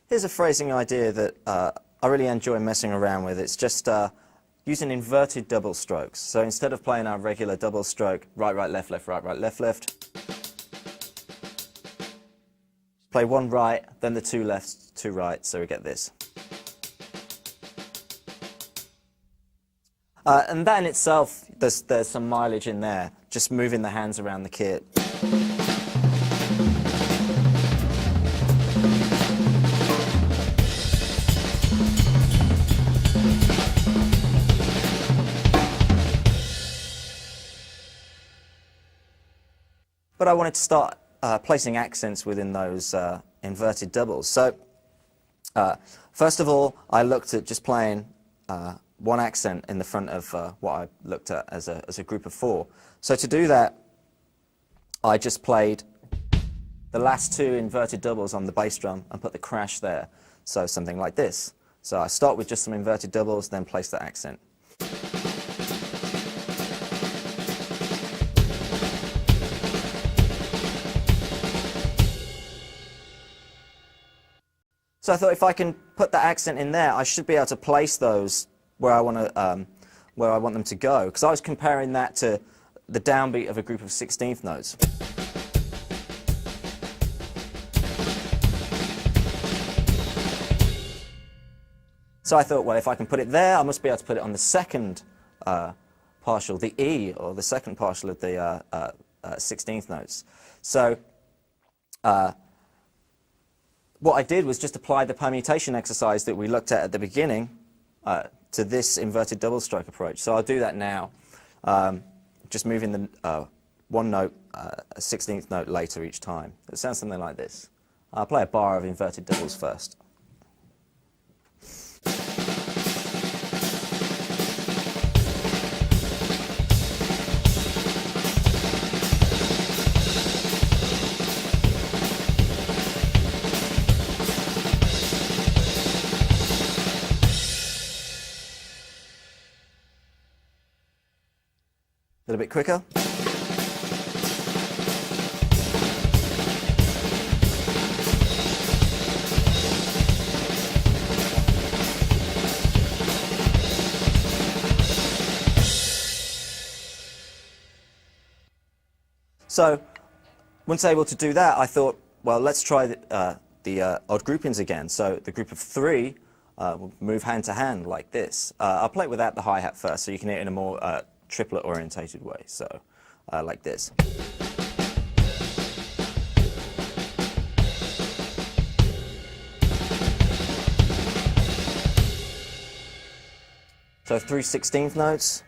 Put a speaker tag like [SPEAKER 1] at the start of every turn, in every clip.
[SPEAKER 1] Here's a phrasing idea that I really enjoy messing around with. It's just using inverted double strokes. So instead of playing our regular double stroke, right, right, left, left, right, right, left, left, play one right, then the two lefts, two right, so we get this. And that in itself, there's some mileage in there, just moving the hands around the kit. But I wanted to start placing accents within those inverted doubles. So first of all, I looked at just playing one accent in the front of what I looked at as a group of four. So to do that, I just played the last two inverted doubles on the bass drum and put the crash there. So something like this. So I start with just some inverted doubles, then place the accent. So I thought if I can put the accent in there, I should be able to place those where I want them to go. Because I was comparing that to the downbeat of a group of 16th notes. So I thought, well, if I can put it there, I must be able to put it on the second partial, the E, or the second partial of the 16th notes. So what I did was just apply the permutation exercise that we looked at the beginning to this inverted double stroke approach. So I'll do that now, just moving the one note, a 16th note later each time. It sounds something like this. I'll play a bar of inverted doubles first. A little bit quicker. So once able to do that, I thought, well, let's try the odd groupings again. So the group of three will move hand to hand like this. I'll play it without the hi-hat first, so you can hear it in a more triplet orientated way, so like this. So 3 16th notes.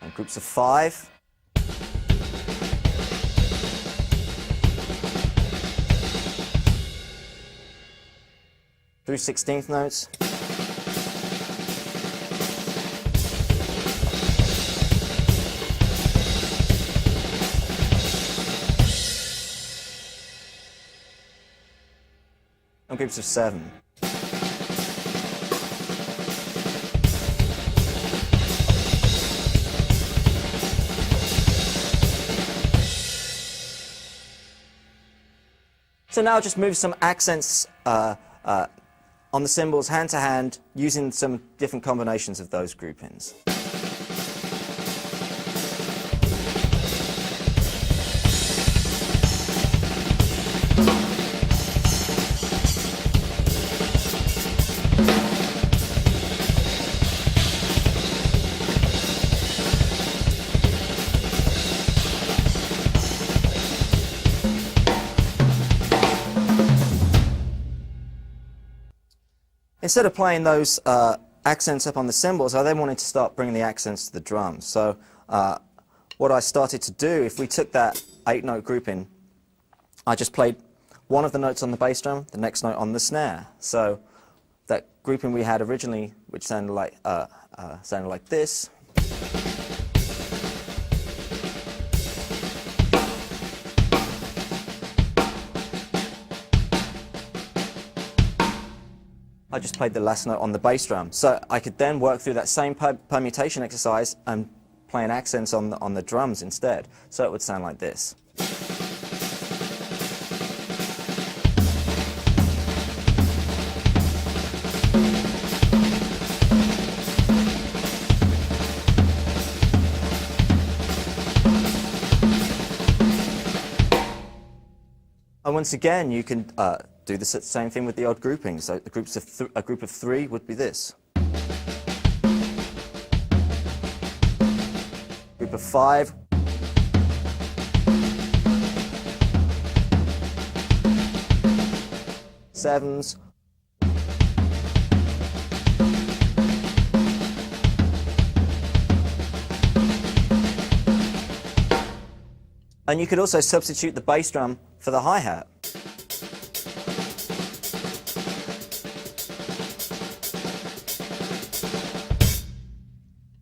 [SPEAKER 1] And groups of 5. Through 16th notes. And groups of 7. So now just move some accents on the cymbals hand to hand, using some different combinations of those groupings. Instead of playing those accents up on the cymbals, I then wanted to start bringing the accents to the drums. So what I started to do, if we took that 8-note grouping, I just played one of the notes on the bass drum, the next note on the snare. So that grouping we had originally, which sounded like this. I just played the last note on the bass drum. So I could then work through that same permutation exercise and play an accents on the drums instead. So it would sound like this. And once again, you can do the same thing with the odd groupings. So a group of three would be this. Group of five. Sevens. And you could also substitute the bass drum for the hi-hat.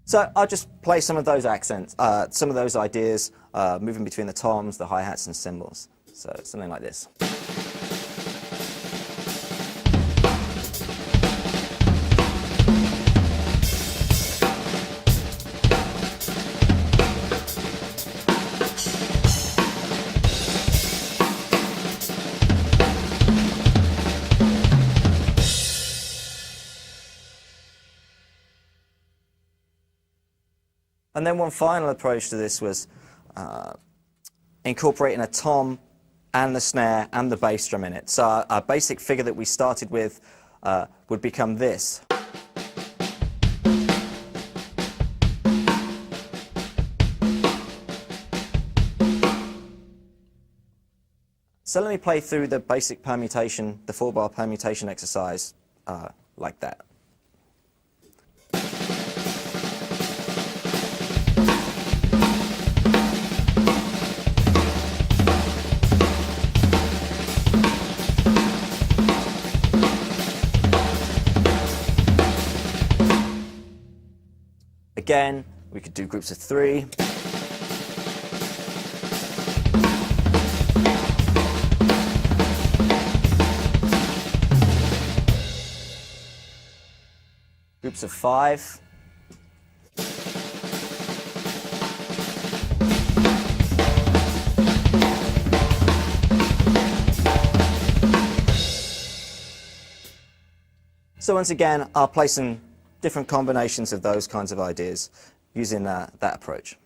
[SPEAKER 1] So I'll just play some of those accents, some of those ideas, moving between the toms, the hi-hats and cymbals. So something like this. And then one final approach to this was incorporating a tom and the snare and the bass drum in it. So our basic figure that we started with would become this. So let me play through the basic permutation, the 4-bar permutation exercise like that. Again, we could do groups of three. Groups of five. So once again, I'll play some different combinations of those kinds of ideas using that approach.